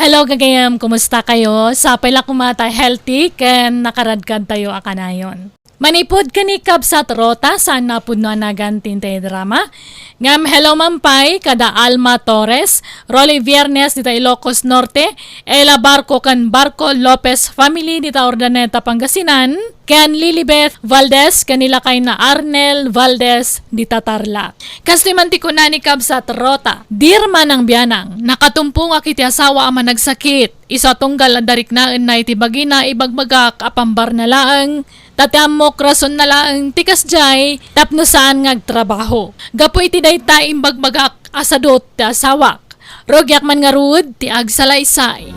Hello kagayam, kumusta kayo? Sapay lang kumata healthy ken nakaradkad tayo akanayon. Manipod kanikab sa trota saan napud no anagan tintay drama. Ngam hello mampay kada Alma Torres, Rolly Viernes dita Ilocos Norte, Ela Barco kan Barco Lopez family dita Ordaneta Pangasinan, ken Lilibeth Valdez kanila kay na Arnel Valdez dita Tarlac. Kastoy manti ko na ni kab sa trota. Dirma ng biyanang, nakatumpong akiti asawa ama nagsakit. Isa tunggal darik na iti bagina ibagbagak apambar na laang. Tatiam mo krason na lang tikas jay tapno saan ngagtrabaho. Gapo iti dayta imbagbagak asadot ti asawak. Rogyak man nga ruod ti agsalaysay.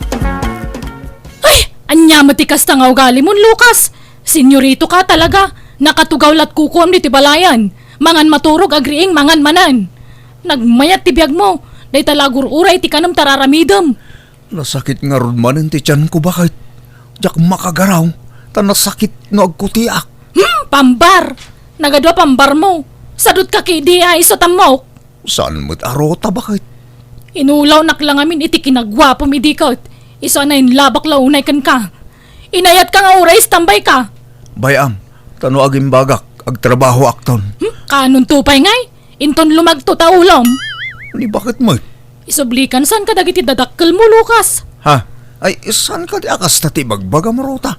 Ay! Anya mo tikas ta nga ugali mo, Lucas! Senyorito ka talaga. Nakatugaw lat kukom di ti balayan. Mangan maturog agriing mangan manan. Nagmayat ti biyag mo. Day talagur uray ti kanam tararamidam. Nasakit nga ron man ti tiyan ko bakit. Diyak makagaraw. Tanasakit no agkutiak. Pambar! Nagadwa pambar mo. Sadot ka kidi ay sa tamok. Saan mo't arota bakit? Inulaw naklang amin iti kinagwapo midikot. Iso na labak launay kan ka. Inayat ka nga uray tambay ka. Bayam, tano aging bagak, agtrabaho akton. Kanon tupay ngay? Inton lumagto ta ulom. Ni bakit mo? Isublikan saan ka dagiti dadakkel mo, Lucas? Ha? Ay, saan ka di akas tati bagbaga marota?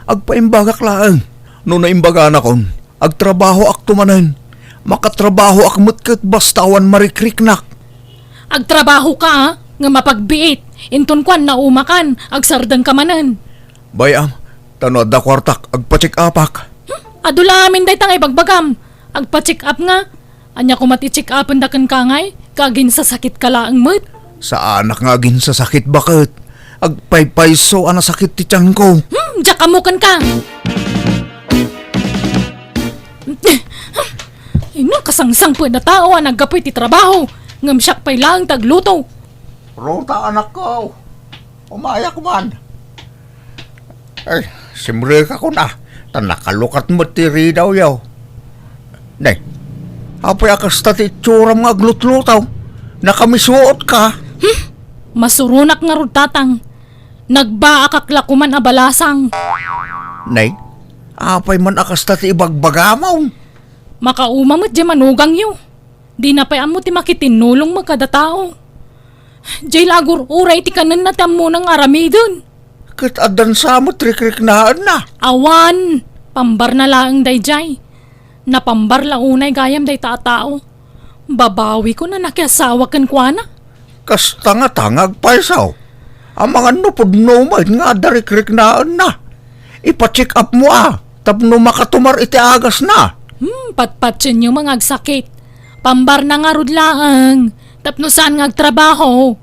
Agpaimbagak laang. No naimbaga na kon, agtrabaho ak tumanan. Makatrabaho ak mutkat bastawan marikriknak. Agtrabaho ka ha? Nga mapagbiit. Inton kwan na umakan, agsardan ka manan. Bayam, tano da kwartak, agpacheck apak. Adula amin day tangay bagbagam. Agpa-check up nga. Anya ko mati-check upan da kan kangay, kagin sa sakit ka laang mo't. Sa anak nga agin sa sakit bakit? Agpaypayso ana sakit ti tiyan ko. Diyak kamukan ka. Ino kasangsang po na tao naggapoy ti trabaho. Ngamsyak pay lang tagluto. Rota anak ko. Umayak man. Ay, simre ka ko na. Tanakalukat mo tiri daw yaw. Nay, apoy akas tati tsura mga glutlutaw. Nakamisuot ka. Masurunak nga rod tatang. Nagbaakaklakuman abalasang. Nay, apay man akas tati ibagbagamaw. Makaumamot di manugang yo. Di na pay amo ti makitinulong magkadatao. Jay lagur uray ti kanan na tamo ng aramidon. Kat adan sa mo trikrik-naan na. Awan, pambar na laang day jay. Napambar launay gayam day taatao. Babawi ko na nakiasawa kan kwa na. Kas tanga-tangag paisaw. Ang mga nupod numay nga darikrik-naan na. Ipa-check up mo tapno makatumar iti agas na. Patpatsin yung mga agsakit. Pambar na nga rod laang. Tapno saan nga agtrabaho.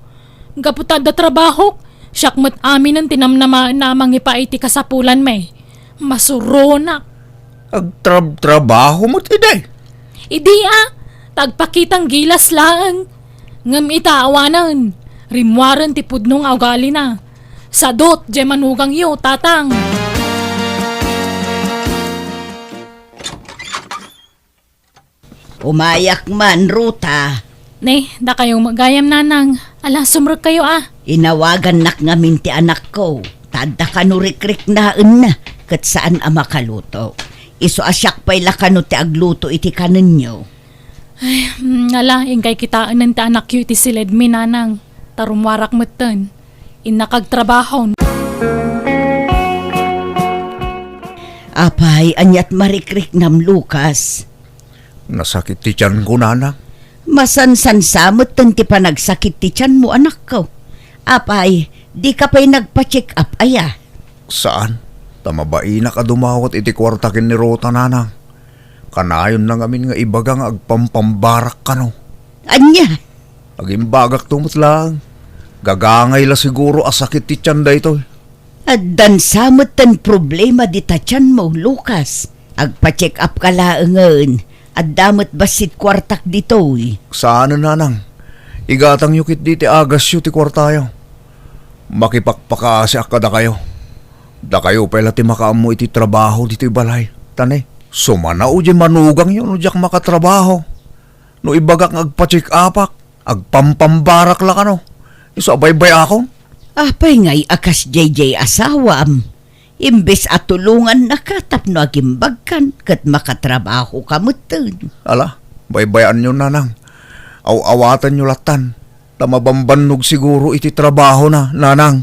Gaputad da trabaho. Siyakmat amin ang tinamnamaan namang ipaiti kasapulan may. Masuronak. Agtrabaho mo't ide. Idi tagpakitang gilas laang. Ngam itaawanan. Rimwaran ti pudnong awgali na. Sadot, di manugang yo, tatang. Umayak man, Ruta. Ne, da kayong magayam nanang. Ala, sumrag kayo Inawagan nak nga minti anak ko. Tada ka no rikrik naan na. Kat saan makaluto. Iso asyak pa'y lakano ti agluto iti kanin nyo. Ala, ingkay kitaan ng anak yu iti silid mi nanang. Tarumwarak mutan. Inakagtrabaho. Apay, anyat marikrik nam Lucas. Nasakit ti tiyan ko, nanak. Masansansamot ti panagsakit ti tiyan mo, anak ko. Apay, di ka pa'y nagpa-check up, aya. Saan? Tamabai na ka dumawat iti kwartakin ni Rota, nanang. Kanayon lang amin nga ibagang agpampambarak ka no. Anya? Agimbagak tumot lang. Gagangay la siguro asakit ti tiyan da ito. Addan samot tan problema di ta tiyan mo, Lucas. Agpa-check up ka laangan. At damot basit kwartak dito Saan nanang? Igatang yukit di ti agas yu ti kwartayo. Makipakpakaasi akada kayo. Da kayo pala ti makaamu iti trabaho dito balay. Tane, sumana o di manugang yun o diyak makatrabaho. No ibagak agpa-check upak, agpampambarak la ka no. Isa baybay ako. Apay ngay akas JJ asawam. Imbes at tulungan na ka tapno agimbagkan kat makatrabaho ka mutin. Ala, baybayan nyo nanang. Aw-awatan nyo latan. Tamabambanog siguro iti trabaho na, nanang.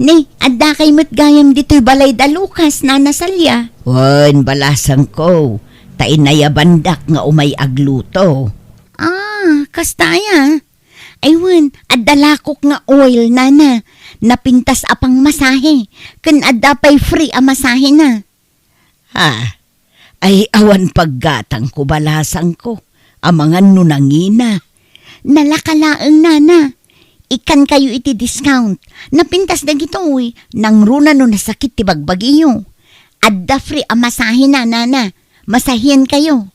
Ni, adda kay mo't gayam dito'y balay da Lucas na nasalya. Wan, balasang ko. Tainaya bandak nga umay agluto. Kastaya. Aywan, adda lakok nga oil nana. Napintas apang masahe. Kan adda pa'y free a masahe na. Ay awan paggatang ko balasang ko. Amangan nunangina. Nalakalaang nana. Ikan kayo iti discount. Napintas na gito nang runa no nasakit ti bagbagiyo. Adda free a masahe na nana. Masahiyan kayo.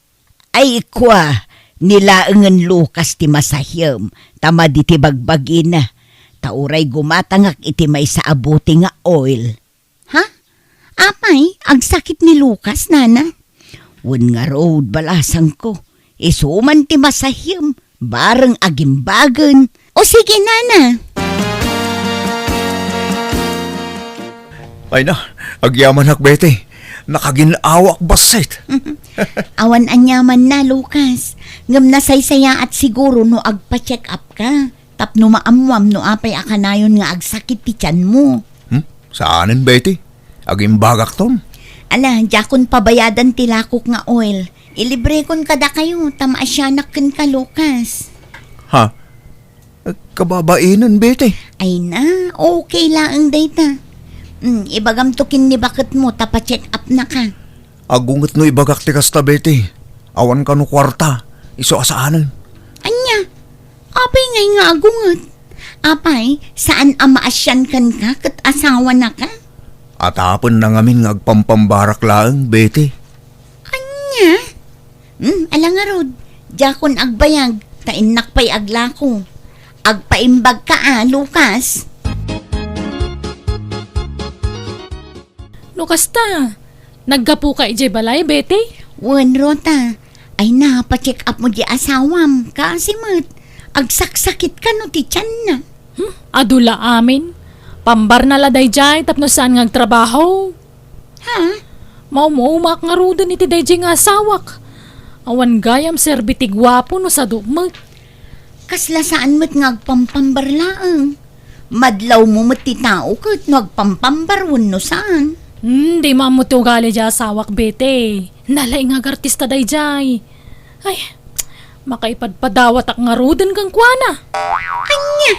Ay kwa, nilaangan Lucas ti masahyam. Tama di ti bagbagi na. Tauray gumatangak iti may sa abuti nga oil. Ha? Apay, agsakit ni Lucas nana? Wan nga road balasang ko. Isuman ti masahyam. Barang agimbagan. O sige, nana. Ay na, agyaman hakbete. Nakaginawak basit. Awan anyaman na, Lucas. Ngam nasaysaya at siguro no agpa-check up ka. Tapno maamwam no apay akanayon nga agsakit ti tiyan mo. Saanin, Betty? Agimbagak tom. Ala, jakon pabayadan ti lakok nga oil. Ilibre kon kada kayo, tamaasyanak ken ka, Lucas. Ha? Kababainan, Betty. Ay na, okay lang data. Ibagam tukin ni bakit mo, tapa-check up na ka. Agungat no ibagak ti kasta, Betty. Awan ka no kwarta. Iso asaanan. Anya, apay ngay nga agungat. Apay, saan amaasyan kan ka kat asawa na ka? At hapon na ngamin agpampambarak laang, Betty. Anya? Alang nga rod, jakon agbayag, tainak pa'y aglako. Agpaimbag ka Lucas. Lucas ta, naggapu ka ije balay, Betty? Wan, Rota. Ay na, pa-check up mo di asawam. Kasi mat, agsaksakit ka no ti tiyan na. Adula amin. Pambar na laday jay, tapno saan nga trabaho. Ha? Maumak nga rudan iti dayjay nga asawak. Awan gayam serbiti gwapo no sa dumag. Kasla saan mo't ngagpampambarlaang. Madlaw mo mo't ti tao kat ngagpampambarwan no saan. Di mamuti ugali dya asawak, Betty. Nalay nga artista day jay. Ay, makaipadpadawat ak nga rudan kang kuana. Anya?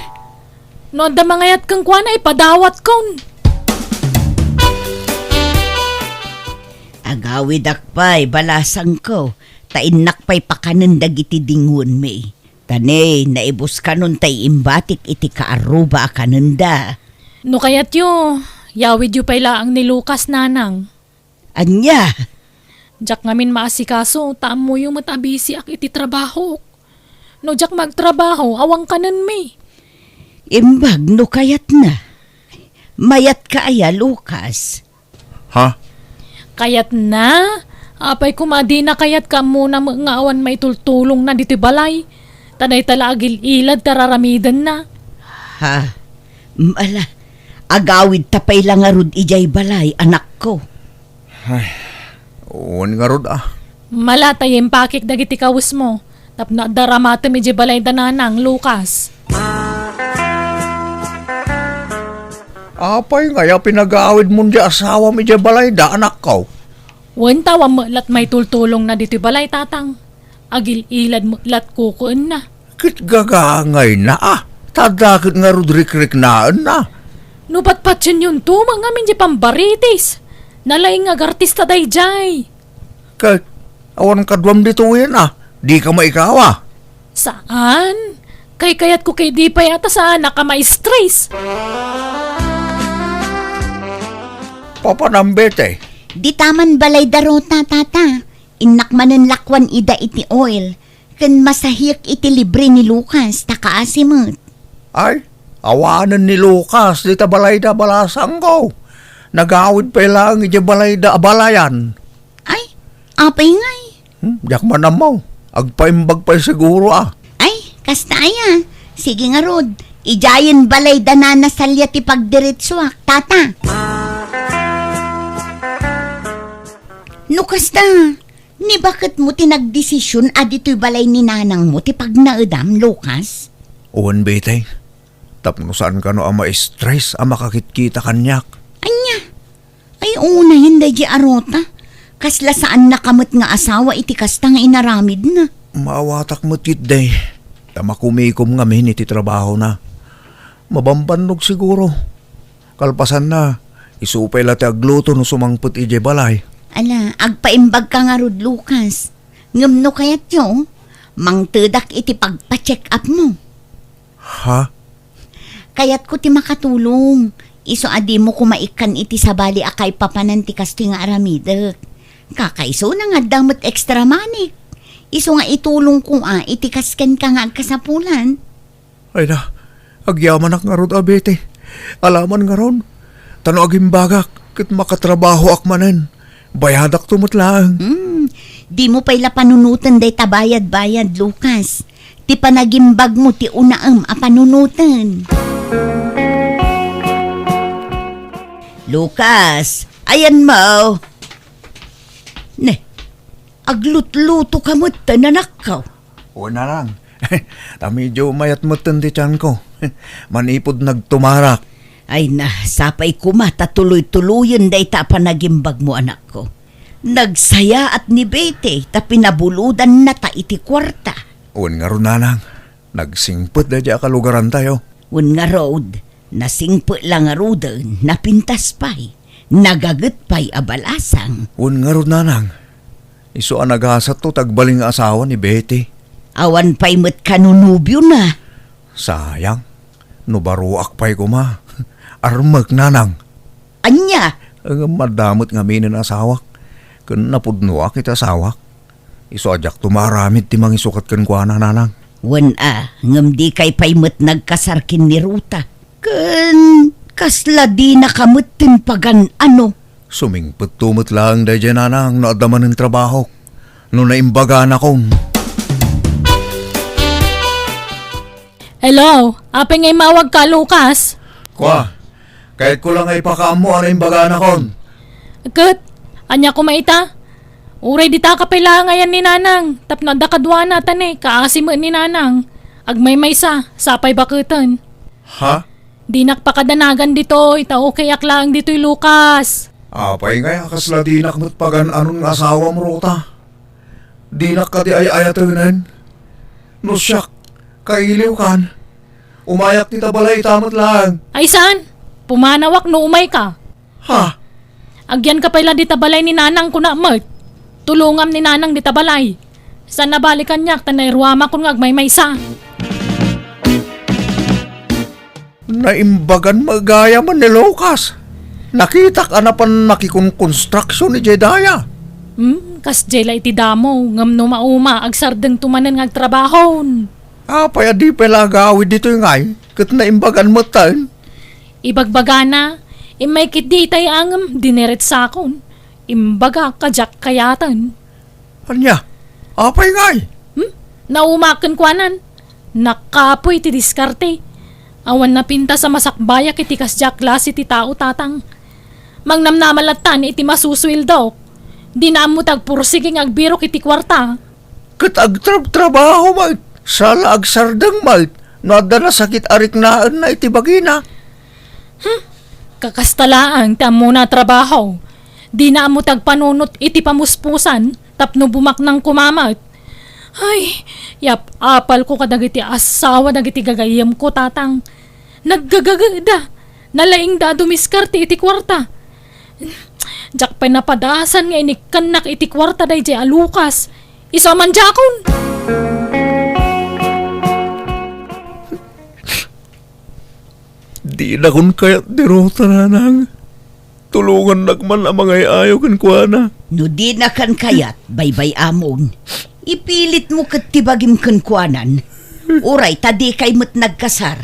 No, da mangayat kang kuana, ipadawat kon. Agawid akpay, balasang ko. Tainak pa'y pakanundag iti dingun me. Tanay, naibus ka nun tay imbatik iti kaaruba kanunda. No kayat yo, yawid yu pa'y laang ni Lucas nanang. Anya? Jak ngamin maasikaso, taam mo yung matabisi ak iti trabaho. No jak magtrabaho, awang kanan me. Imbag no kayat na. Mayat ka aya, Lucas. Ha? Kayat na? Apay kumadi na kayat ka muna nga awan may tultulong na dito balay. Tanay tala agil ilad tararamidan na. Ha? Mala, agawid tapay lang arud ijay balay, anak ko. Uwan nga rod Malatay yung pakik dagiti kawis mo. Tapno daramata medyo balay dananang, Lucas. Apay nga pinag-aawid mo di asawa mi di balay da anak ko. Wan tawa malat may tultulong na dito balay tatang. Agil ilad malat kukuan na. Kit gagangay na Tadakit nga rod rik-rik naan na. Nupatpatsin yun to, mga min di pambaritis. Nalay nga artista day jay. Kay, awan kadwam dito yan Di ka maikawa. Saan? Kay kayat ko kay di pa yata saan nakama-stress. Papanambete. Di taman balay darota, tata. Inak manen lakwan ida iti oil. Ken masahik iti libre ni Lucas, takaasimot. Ay, awanan ni Lucas di balay da balasang ko. Nagawid pa lang iti balay da abalayan. Ay, apay ngay. Diyak manamaw. Agpaimbag pa siguro Ay, Kastaya, sige nga rod. Ijayan balay danana salya ti pagdiritswak, tata. No kasta, ni bakit mo tinagdesisyon adito'y balay ni nanang mo ti pagnaedam, Lucas? Uwan betay. Tapno saan ka no ama stress ang makakitkita kanyak. Anya, ay una hindi di arota. Kasla saan nakamot nga asawa iti kasta nga inaramid na. Maawatak mo't kit day. Tamakumikom nga min iti trabaho na. Mabambanog siguro. Kalpasan na. Isupay lati agluto no sumangput ije balay. Ala, agpaimbag ka nga rod, Lucas. Ngam no kayat yo, mangtedak iti pagpa-check up mo. Ha? Kayat ko ti makatulong. Iso adi mo kumaikan iti sabali akay papanan ti kasto nga aramidek. Kakaiso na nga damot extra manik. Iso nga itulong ko iti kasken ka nga agkasapulan. Ay na, agyaman ak nga rod abete. Alaman nga ron. Tano agimbagak, kit makatrabaho akmanen. Bayadak tumutlaang. Di mo pa'y panunutan day tabayad-bayad, Lucas. Ti panagimbag mo ti unaam a panunutan. Lucas, ayan mo. Ne, aglut-luto ka mo't tananakaw. O na lang. Medyo mayat mo tindi tiyan ko. Manipod nagtumarak. Ay na, sapay kumata tuloy-tuloyin day ta panagimbag mo anak ko. Nagsaya at ni Bete ta pinabuludan na ta iti kwarta. Un nga ron nanang. Nagsingput na dya kalugaran tayo. Un nga road, nasingpo lang nga road, napintas pa'y, nagagat pa'y abalasang. Un nga ron nanang. Iso ang naghasat to tagbaling nga asawa ni Betty. Awan pa'y mo't kanunubyo na. Sayang. Nubaruak pa'y kuma. Armag nanang. Anya, Ang madamot nga minin asawak. Kun napudnuak iti asawak. Iso ajak tumaramid ti mangisukat kan kwa na nanang. wan ngam di kay pa'y mo't nagkasarkin ni Ruta. Kan, kasla di nakamutin pagan ano. Sumingput tumot lang day dyan nanang naadaman ng trabaho. No naimbaga na kong. Hello, apeng ngay mawag ka, Lucas. Kwa, kahit ko lang ay pakaamo ano imbaga na kong. Kat, anya ko maita. Uray di ta kapila ngayon ni nanang. Tapno da kadwa na tane, kaasim ni nanang. Agmay sa, sapay bakutan. Ha? Di nakpakadanagan dito, itao kayak lang dito'y Lucas. Apay nga kasla dinak mo't pagan anong asawa mo rota. Dinak ka di ay ayatunan. No siyak, kailiw kan. Umayak ti tabalay tamot lang. Ay saan? Pumanawak no umay ka. Ha? Agyan ka pala di tabalay ni nanang ko na mert. Tulungam ni nanang di tabalay. Saan nabalikan niya, tanay ruwama kung agmay sa. Naimbagan magaya man ni Lucas. Nakita ka na pan makikon-construction ni Jedaya. Kas jela iti damo, ngam no mauma, agsardeng tumanan ng agtrabahon. Apay adi pala gawid dito yung ay. Kat naimbagan mo tan. Ibagbaga na, imay kit di tay angam, dineret sakon. Imbaga kajak kayatan. Anya? Apay nga ay. Naumakan kwanan. Nakapoy ti diskarte. Awan na pinta sa masakbayak iti kasjak klas iti tao tatang. Mangnamnamalatan iti masuswil daw. Di na mo tagpursiging agbirok iti kwarta. Kat agtrab-trabaho mat. Sala agsardang mat. Nada na sakit arik naan na iti bagina. Kakastalaan ti amo na trabaho. Di na mo tagpanunot iti pamuspusan tapno bumak ng kumamat. Ay, yap, apal ko kadagiti asawa dagiti gagayam ko tatang. Naggagagada, nalaing da dumiskarte iti kwarta. Jak pa'y napadasan nga inikanak iti kwarta day jay alukas. Iso man jakon. Di na kun kayat dirota nanang. Tulungan nagman ang mga ayaw kan kuha na. No di na kan kayat, baybay amon. Ipilit mo kat tibagim kan kuanan. Uray, tadi kay mo't nagkasar.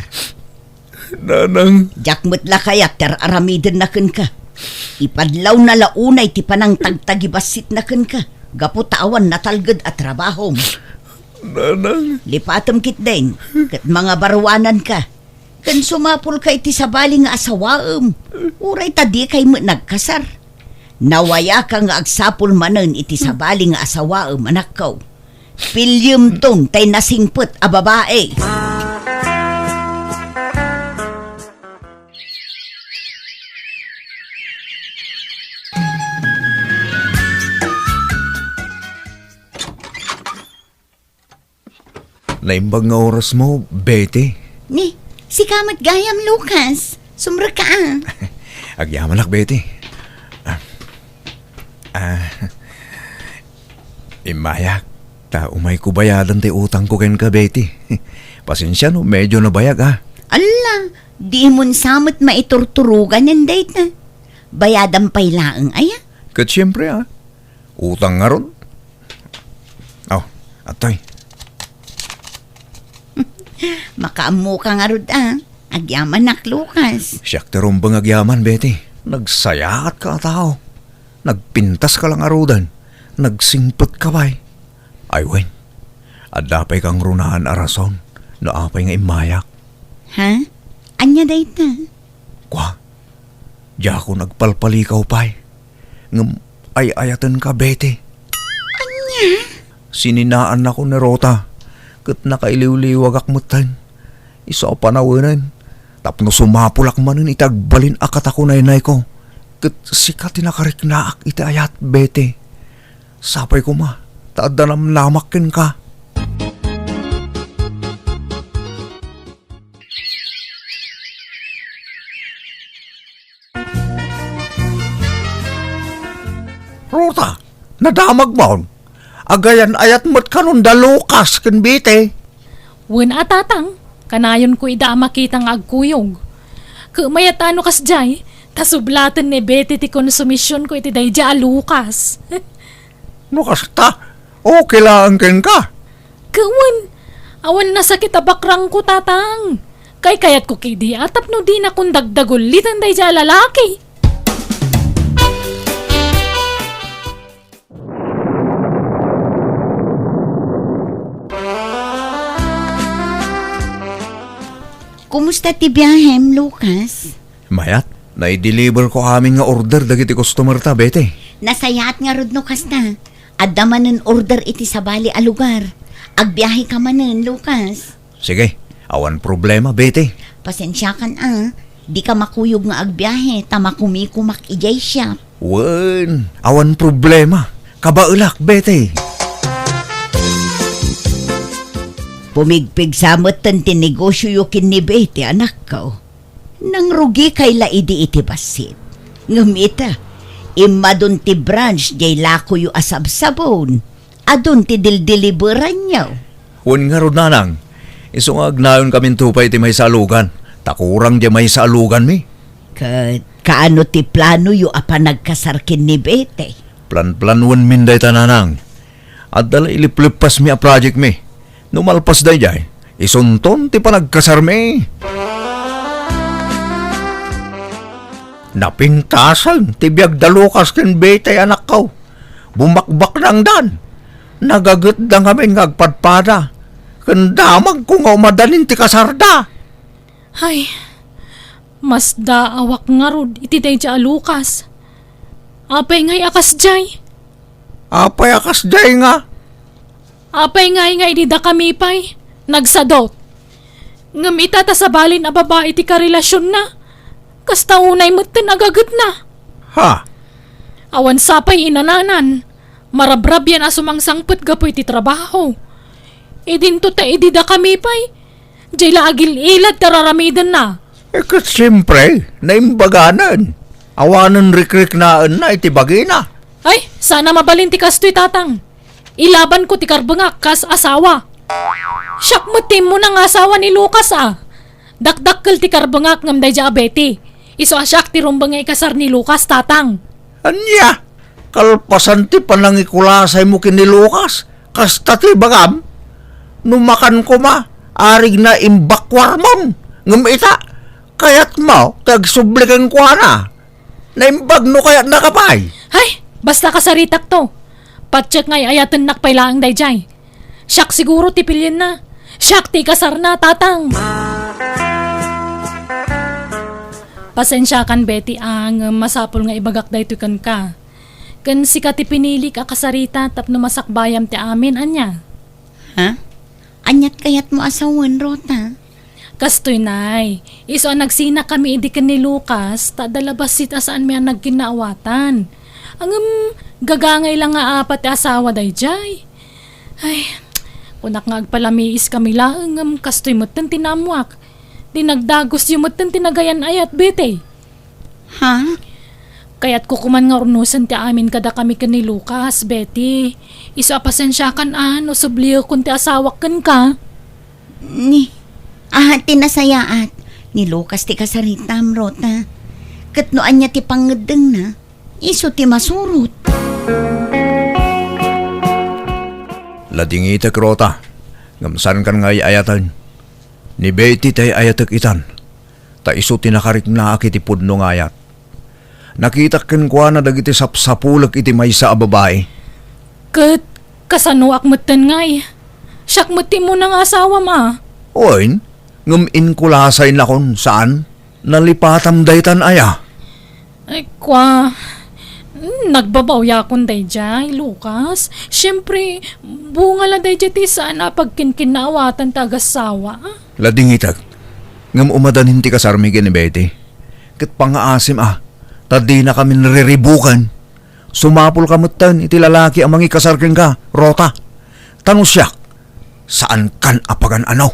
Nanang. Jak mo't la kayat, ter aramiden na kan ka. Ipadlaw na launay ti panang tagtagibasit na kan ka. Gapo tawan natalgad at trabaho. Nanang. Lipatam kit din, kat mga barwanan ka. Kan sumapul ka iti sabali nga asawaem. Uray tadi kay mo nagkasar. Nawaya ka nga agsapul manen iti sabali nga asawaem, anak ko. Pilyum tong tay nasingput a babae. Naimbang nga oras mo, Betty. Ni, si Kamat Gayam Lucas. Sumra ka ah. Agyaman ak, Betty. Imayak, ta umay ko bayadan ti utang ko ken ka, Betty. Pasensya no, medyo nabayag Ala, di mon samot maiturturugan ng date na. Bayadan pa'y laang aya. Kat siyempre utang nga ron. Oh, atoy. Makaamu ka nga rod ah. Agyaman nak Lucas. Siyak ti rumbang agyaman, Betty. Nagsayaat ka tao. Nagpintas ka lang arudan. Nagsingpot ka bay. Ay, wen. Adapay kang runahan arason. Naapay nga imayak. Ha? Anya date na? Kwa, diya ako nagpalpalikaw pay. Ngam ay-ayatan ka, Betty. Anya? Sininaan ako ni Rota. Kat nakailiw-liwag akmutan. Isa o panawanan. Tapno sumapulak manin itagbalin akat ako na inay ko. Kat sikat tinakariknaak iti ayat, Betty. Sapay ko ma, taaddanam lamakin ka. Rota, nadamag mo. Agayan ayat mo't kanon dalukas ken Betty. Wen atatang, kanayon ko ida makitang agkuyog. Kumayat ano kas jay, tasublatan ni Betty ti konsumisyon ko iti dayja alukas. No kasta, okay lang ken ka. Kawan, awan na sakit abakrang ko tatang. Kay kayat ko kidi atap no di na kung dagdagulitan dayja lalaki. Kumusta ti biyahem, Lucas? Mayat, na-deliver ko aming nga order dagiti customer ta, Betty. Nasayat nga rod no kasta. Adda manen order iti sabali a lugar. Agbiyahe ka manen, Lucas. Sige, awan problema, Betty. Pasensya kan ah. Di ka makuyog nga agbiyahe, tamakumikumak ijay siya. Wen, awan problema. Kabaulak, Betty. Pumigpig samot tan tinegosyo yukin ni Betty, anak ko. Nang rugi kay laidi iti basit. Ngamita, imadun ti branch jay lako yu asab-sabon. Adun ti dildiliberan niyaw. Wen nga ron nanang, iso nga agnayon kami tupay ti may salugan. Takurang di may salugan mi. Kaano ti plano yu apa nagkasarkin ni Betty? Plan-planwan min day tananang. At dala iliplipas mi a project mi. Numalpas day jay, isunton ti panagkasar mi. Napintasan ti biyag dalukas ken Betty anak ko. Bumakbak nang dan. Nagagat da kami ngagpadpada. Kendamag ko nga umadalin ti kasarda. Ay, mas daawak nga rod iti dayja alukas. Apay ngay akas jay. Apay akas day nga. Apay nga idida kami pay. Nagsadot. Ngam itata sa balin a babae ti karelasyon na. Kasta unay mo't tinagagat na. Ha? Awan sapay inananan. Marabrab yan asumangsangput gapoy ti trabaho. Idinto ta idida kami pay. Diyay laagil ilad tararamidan na. Kat siyempre, naimbaganan. Awanan rikrik naan na iti bagina. Ay, sana mabalin ti kastoy tatang. Ilaban ko ti karbangak kas asawa. Siyak mo tim mo ng asawa ni Lucas ah. Dakdakkel ti karbangak ngam dayja Betty. Iso asyak ti rumbangay kasar ni Lucas tatang. Anya? Kalpasan ti panangikulasay mo kin ni Lucas. Kasta ti bagam. Numakan ko ma. Arig na imbakwar mom. Ngam ita. Kayat mo. Tagsublikan ko na. Naimbag no kayat nakapay. Ay, basta kasaritak to. Patsyek ngay ayatan nakpailaang dayjay. Siyak siguro ti pilin na. Siyak ti kasar na, tatang. Pasensya kan, Betty, ang masapol nga ibagak da ito kan ka. Kan si ti pinili ka kasarita tapno masakbayam ti amin, anya. Ha? Anyat kayat mo asawan, Rota? Kastoy, nay. Iso ang nagsina kami idi kan ni Lucas, ta dalabas sita saan may nagkinaawatan. Ang gagangay lang nga apat ti asawa day jay. Ay, kunak nga agpalamiis kami lang, kastoy mo tan tinamuak. Dinagdagos yung matan tinagayan ayat, bete. Ha? Kaya't kukuman nga urunusan ti amin kada kami kan ni Lucas, Betty. Isa pasensya kan o subliyo kung ti asawak kan ka. Tinasayaat. Ni Lucas ti kasaritam, Rota. Katnoan niya ti pangedeng na. Iso ti masurot. Ladingitek, Rota. Ngamsan kan nga ayatan. Ni Betty tay ayatek itan. Ta iso tinakarik na akiti pudno ng ayat. Nakita ken kwa na dagiti sapsapulag iti maysa a babae. Kat kasanuak matan ngay. Siyak mati mo ng asawa ma. Oin, ngam inkulasay na kon saan? Nalipatam daytan aya. Ay kwa, nagbabawya kon day jay, Lucas. Siyempre, bunga la day jay ti saan pagkinkinawatan tagasawa. Ladingitag, ngam umadanin ti kasarmigin ni Betty. Kat pangaasim tadi na kami nariribukan. Sumapol kamutan iti lalaki ang mangi kasarkin ka, Rota. Tanong siya, saan kan apagan ano?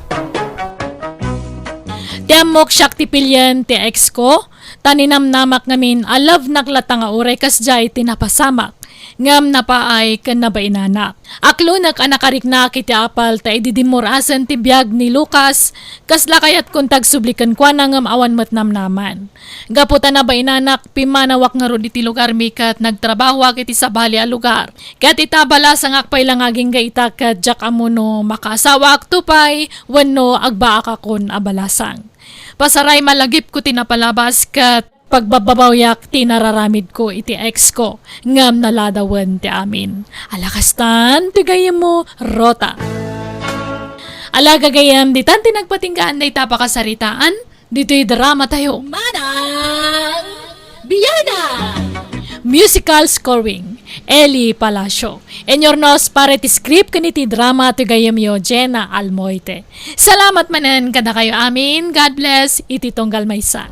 Tiamok siyak ti pilyan ti ex ko, taninamnamak ngamin alav naklatanga uray kas jay tinapasamak. Ngam na paay kan na ba inanak. Aklo nakanarik na kiti apal ta ididimurasan ti biyag ni Lucas, kasla kayat kung tagsublikan kwa na ngam awan matnam naman. Gaputa na ba inanak, pimanawak nga ron iti lugar mikat, nagtrabaho kiti sa bali a lugar. Kat itabala sang akpay lang aging gaita kat jak amuno makasawa aktupay, wano agbaak akon abalasang. Pasaray malagip ko tinapalabas kat pagbababawyak tinararamid ko iti ex ko, ngam naladawan ti amin. Alakastan, tigayam mo, Rota. Alagagayam, di tanti nagpatinggaan na itapakasaritaan, dito'y drama tayo, Manang Biyada! Musical scoring, Eli Palacio. Enyornos para ti script kaniti drama tigayam yo, Jenna Almoite. Salamat manan kada kayo amin, God bless, iti tonggal maysa.